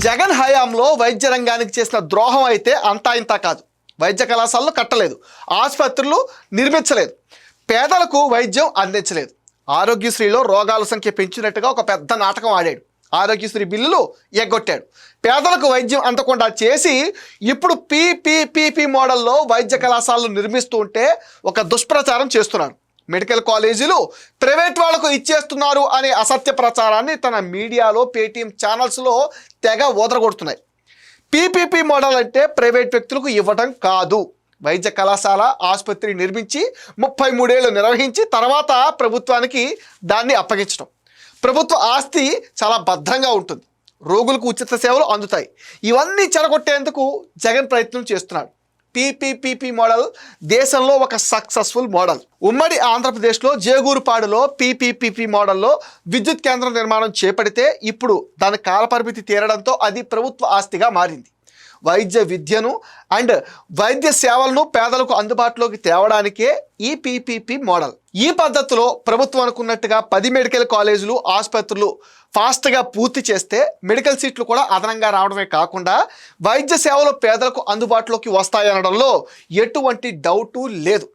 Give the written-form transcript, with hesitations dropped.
జగన్ హయాంలో వైద్య రంగానికి చేసిన ద్రోహం అయితే అంతా ఇంతా కాదు. వైద్య కళాశాలలు కట్టలేదు, ఆసుపత్రులు నిర్మించలేదు, పేదలకు వైద్యం అందించలేదు. ఆరోగ్యశ్రీలో రోగాల సంఖ్య పెంచినట్టుగా ఒక పెద్ద నాటకం ఆడాడు. ఆరోగ్యశ్రీ బిల్లులు ఎగ్గొట్టాడు. పేదలకు వైద్యం అందకుండా చేసి ఇప్పుడు పీపీపీపీ మోడల్లో వైద్య కళాశాలలు నిర్మిస్తూ ఉంటే ఒక దుష్ప్రచారం చేస్తున్నాడు. మెడికల్ కాలేజీలు ప్రైవేట్ వాళ్లకు ఇచ్చేస్తున్నారు అనే అసత్య ప్రచారాన్ని తన మీడియాలో పేటీఎం ఛానల్స్లో తెగ ఓదరగొడుతున్నాయి. పీపీపీ మోడల్ అంటే ప్రైవేట్ వ్యక్తులకు ఇవ్వడం కాదు, వైద్య కళాశాల ఆసుపత్రి నిర్మించి 33 ఏళ్ళు నిర్వహించి తర్వాత ప్రభుత్వానికి దాన్ని అప్పగించడం. ప్రభుత్వ ఆస్తి చాలా భద్రంగా ఉంటుంది, రోగులకు ఉచిత సేవలు అందుతాయి. ఇవన్నీ చెడగొట్టేందుకు జగన్ ప్రయత్నం చేస్తున్నాడు. పీపీపీపీ మోడల్ దేశంలో ఒక సక్సెస్ఫుల్ మోడల్. ఉమ్మడి ఆంధ్రప్రదేశ్లో జేగూరుపాడులో పీపీపీపీ మోడల్లో విద్యుత్ కేంద్రం నిర్మాణం చేపడితే ఇప్పుడు దాని కాలపరిమితి తీరడంతో అది ప్రభుత్వ ఆస్తిగా మారింది. వైద్య విద్యను అండ్ వైద్య సేవలను పేదలకు అందుబాటులోకి తేవడానికే ఈ పీపీపీ మోడల్. ఈ పద్ధతిలో ప్రభుత్వం అనుకున్నట్టుగా 10 మెడికల్ కాలేజీలు ఆసుపత్రులు ఫాస్ట్గా పూర్తి చేస్తే మెడికల్ సీట్లు కూడా అదనంగా రావడమే కాకుండా వైద్య సేవలు పేదలకు అందుబాటులోకి వస్తాయనడంలో ఎటువంటి డౌటు లేదు.